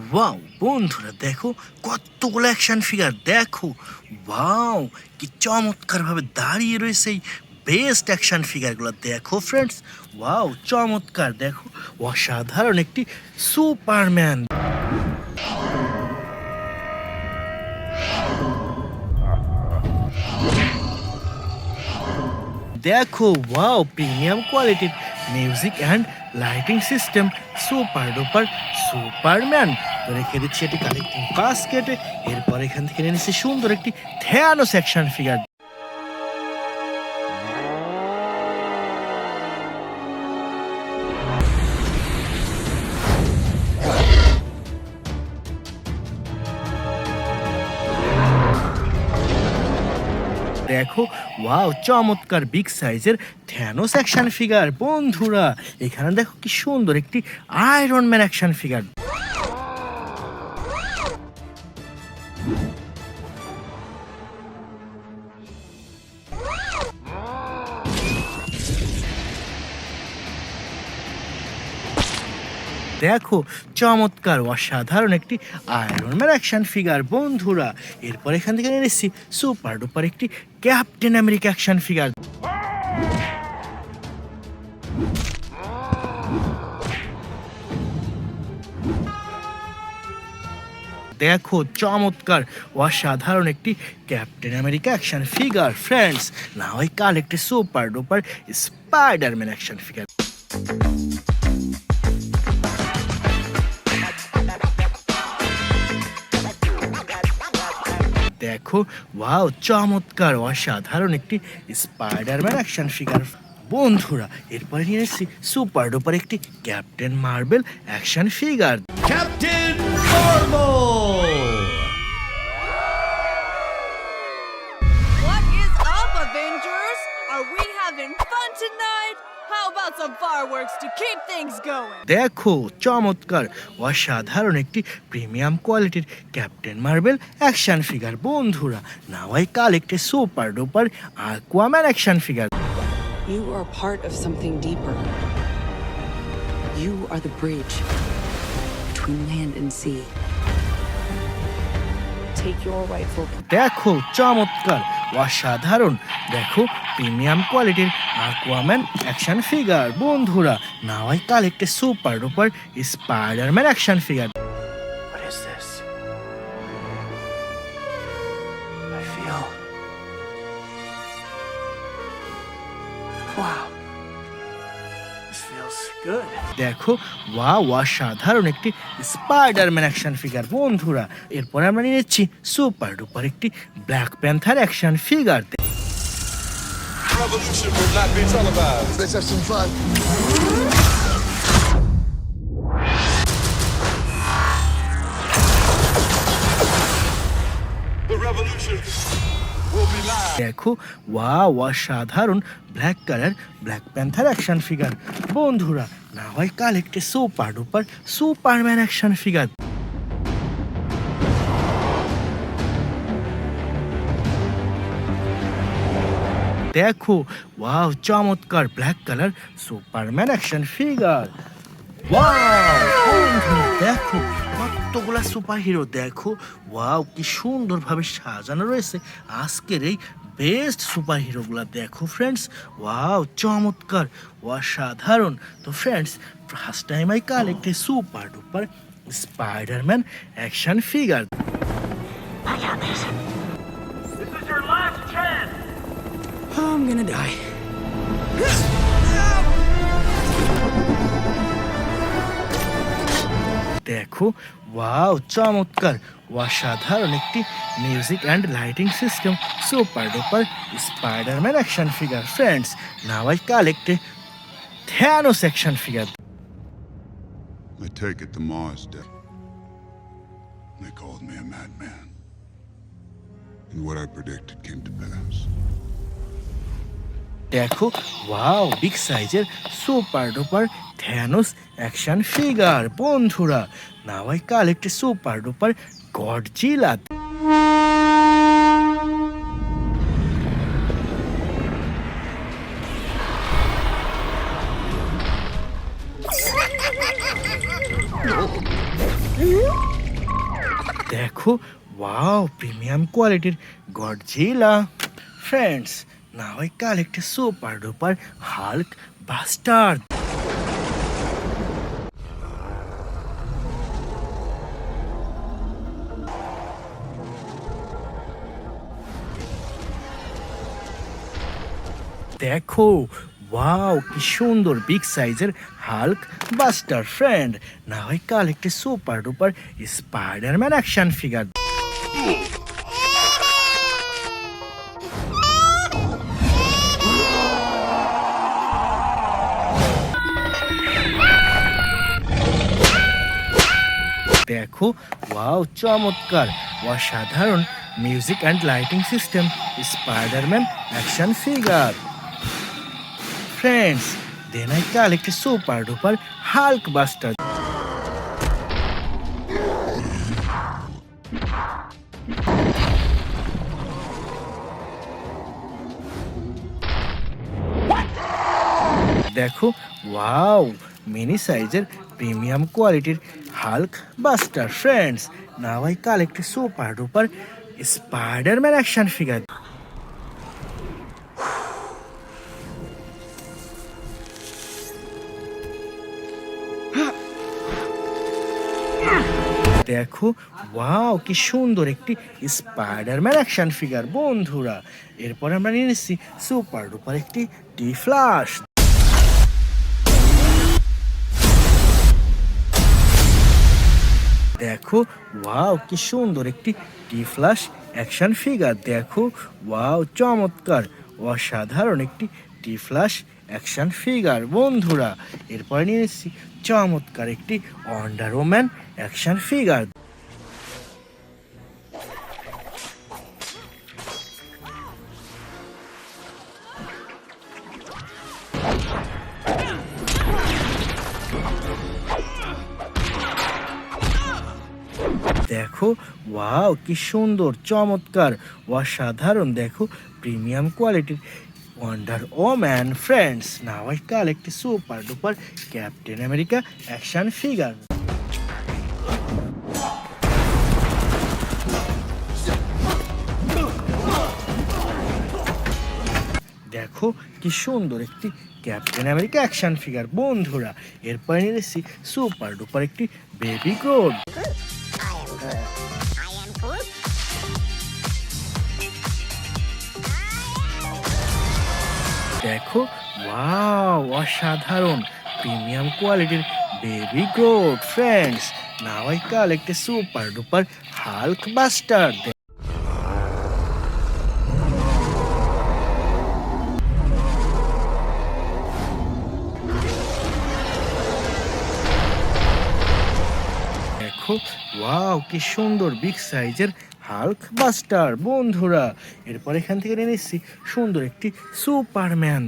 Wow বন্ধুরা দেখো কতগুলো অ্যাকশন ফিগার দেখো। ওয়াও কি চমৎকার ভাবে দাঁড়িয়ে রয়েছে এই বেস্ট অ্যাকশন ফিগারগুলো দেখো ফ্রেন্ডস। ওয়াও চমৎকার দেখো, অসাধারণ একটি সুপারম্যান। দেখো ওয়াও প্রিমিয়াম কোয়ালিটির music and lighting system, super duper Superman. তো রেখে দিচ্ছি এটি কালেক্টিং বাস্কেটে। এরপর এখান থেকে নিয়ে নিচ্ছি সুন্দর একটি থ্যানোস অ্যাকশন ফিগার। দেখো ওয়াও চমৎকার বিগ সাইজের থ্যানোস অ্যাকশন ফিগার বন্ধুরা। এখানে দেখো কি সুন্দর একটি আয়রন ম্যান অ্যাকশন ফিগার। দেখো চমৎকার অসাধারণ একটি আয়রন ম্যান অ্যাকশন ফিগার বন্ধুরা। এরপর এখান থেকে নিয়ে এসেছি সুপার ডুপার একটি ক্যাপ্টেন আমেরিকা অ্যাকশন ফিগার। দেখো চমৎকার অসাধারণ একটি captain America action figure friends. না হয় কাল একটি super duper Spiderman action figure. দেখো ওয়াও চমৎকার অসাধারণ একটি স্পাইডারম্যান অ্যাকশন ফিগার বন্ধুরা। এরপরে নিয়ে এসেছি সুপার ডুপার একটি captain marble action figure. Captain Marvel! What is up, Avengers? Are we having fun tonight? How about some fireworks to keep things going? দেখো চমৎকার অসাধারণ একটি প্রিমিয়াম কোয়ালিটির ক্যাপ্টেন মার্বেল অ্যাকশন ফিগার বন্ধুরা। Now I collect a super duper Aquaman action figure. You are part of something deeper. You are the bridge between land and sea. Take your rightful. দেখো চমৎকার অসাধারণ দেখো premium কোয়ালিটির Aquaman action figure বন্ধুরা। Now I collect a super duper Spiderman action figure. What is this? I feel wow. This feels good. দেখো wow অসাধারণ একটি Spiderman action figure বন্ধুরা। এরপরে আমরা নিয়ে নিচ্ছি সুপার ডুপার একটি black Panther action figure. Revolution will not be televised. Let's have some fun. The revolution will be live. দেখো ওয়াও অসাধারণ black colour Black Panther action figure বন্ধুরা। না হয় collect a super duper Superman action figure. দেখো wow চমৎকার black colour Superman action figure. Wow বন্ধুরা দেখো কতগুলা সুপার হিরো দেখো। ওয়াও কি সুন্দরভাবে সাজানো রয়েছে আজকের এই বেস্ট সুপার হিরোগুলা দেখো ফ্রেন্ডস। ওয়াও চমৎকার অসাধারণ। তো friends first time I collect a super duper Spiderman action figure. I'm gonna die. দেখো ওয়াও চমৎকার অসাধারণ একটি music and lighting system super duper Spiderman action figure friends. Now I collect A Thanos action figure. I take it the Mars dead. They called me a madman. And what I predicted came to pass. দেখো wow big সাইজের super duper Thanos action figure বন্ধুরা। Now I collect a super duper Godzilla. দেখো wow premium কোয়ালিটির Godzilla friends now I collect a super duper Hulk buster দেখো wow কি সুন্দর big সাইজের Hulk buster friend না হয় কাল একটি super duper Spiderman action figure দেখো ওয়াও চমৎকার অসাধারণ music and lighting system Spiderman action figure Friends, then I collect a super duper Hulkbuster. দেখো ওয়াও মিনি সাইজের প্রিমিয়াম কোয়ালিটির Hulk buster friends now I collect a super duper Spiderman action figure দেখো wow কি সুন্দর একটি Spiderman action figure বন্ধুরা এরপর আমরা নিয়ে নিচ্ছি সুপার ডুপার একটি টি ফ্ল্যাশ দেখো ওয়াও কি সুন্দর একটি টি ফ্ল্যাশ অ্যাকশন ফিগার দেখো ওয়াও চমৎকার অসাধারণ একটি টি ফ্ল্যাশ অ্যাকশন ফিগার বন্ধুরা এরপরে নিয়ে নিচ্ছি চমৎকার একটি ওয়ান্ডার ওম্যান অ্যাকশন ফিগার দেখো ওয়াও কি সুন্দর চমৎকার অসাধারণ দেখো প্রিমিয়াম কোয়ালিটির wonder woman friends now I collect a super duper captain America action figure দেখো কি সুন্দর একটি ক্যাপ্টেন আমেরিকা অ্যাকশন ফিগার বন্ধুরা এরপরে নিয়ে এসেছি সুপার ডুপার একটি বেবি গ্রোড দেখো ওয়াও অসাধারণ প্রিমিয়াম কোয়ালিটির baby Groot friends now I collect a super duper Hulk buster দেখো ওয়াও কি সুন্দর বিগ সাইজের হাল্ক বাস্টার বন্ধুরা এরপর এখান থেকে নিয়ে নিচ্ছি সুন্দর একটি সুপারম্যান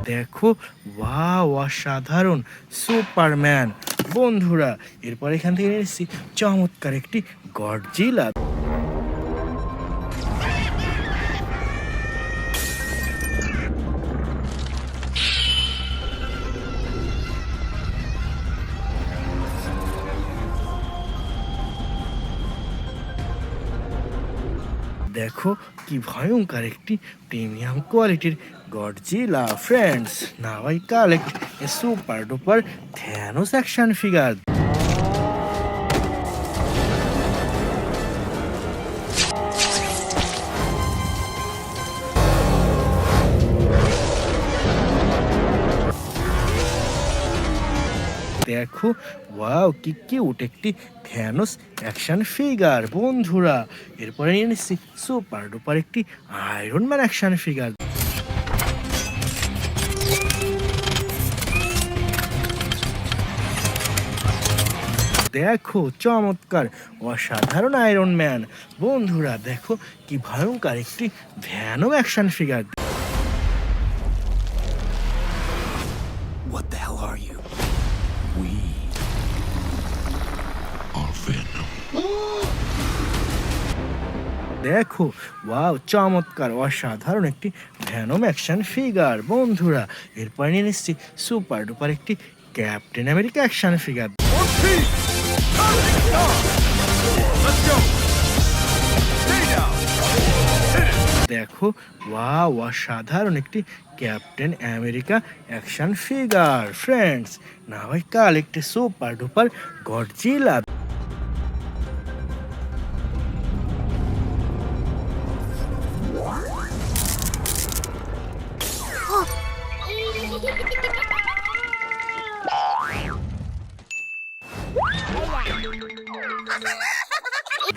দেখো ওয়াও অসাধারণ সুপারম্যান বন্ধুরা এরপর এখান থেকে নিয়ে নিচ্ছি চমৎকার একটি গডজিলা দেখো কি ভয়ঙ্কর একটি প্রিমিয়াম কোয়ালিটির Godzilla friends now I collect a super duper Thanos action figure দেখো ওয়াও কি কিউট একটি থ্যানোস অ্যাকশন ফিগার বন্ধুরা এরপরে নিয়ে নিচ্ছি সুপার ডুপার একটি আয়রন ম্যান অ্যাকশন ফিগার দেখো চমৎকার অসাধারণ আয়রন ম্যান বন্ধুরা দেখো কি ভয়ঙ্কর একটি Venom action figure What the hell are you? We are Venom. দেখো ওয়াও চমৎকার অসাধারণ একটি ভ্যানম অ্যাকশন ফিগার বন্ধুরা। এরপর নিয়ে নিচ্ছি সুপার ডুপার একটি ক্যাপ্টেন আমেরিকা অ্যাকশন ফিগার। দেখো ওয়াও অসাধারণ একটি captain America action figure friends. না ভাই কাল একটি সুপার ডুপার গডজিলা।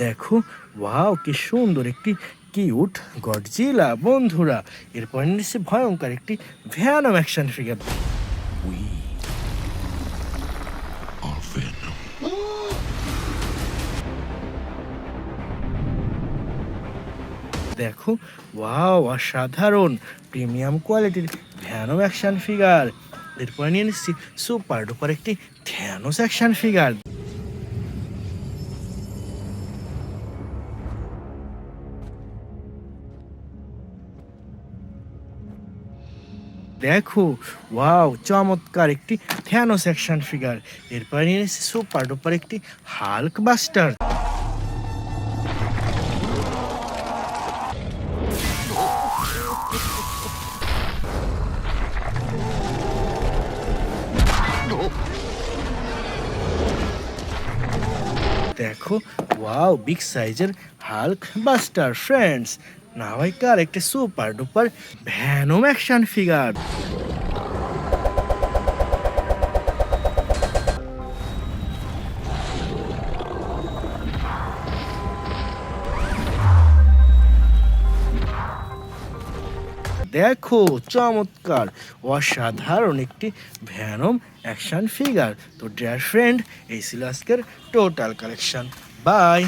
দেখো ওয়াও কি সুন্দর একটি কিউট গডজিলা বন্ধুরা। এরপর নিচ্ছে ভয়ঙ্কর একটি ভ্যানম অ্যাকশন ফিগার। দেখো ওয়াও অসাধারণ প্রিমিয়াম কোয়ালিটির ভ্যানম অ্যাকশন ফিগার। এরপর নিয়ে নিচ্ছি সুপার ডুপার একটি থ্যানোস অ্যাকশন ফিগার। দেখো ওয়াও চমৎকার একটি থ্যানোস অ্যাকশন ফিগার। এরপর নিয়ে নিচ্ছি সুপার ডুপার একটি হাল্ক বাস্টার। দেখো ওয়াও বিগ সাইজের হাল্ক বাস্টার ফ্রেন্ডস। না হয় কার একটি super duper Venom action figure. দেখো চমৎকার অসাধারণ একটি ভ্যানম অ্যাকশন ফিগার। তো ডিয়ার ফ্রেন্ড এই ছিল আজকের টোটাল কালেকশন। বাই।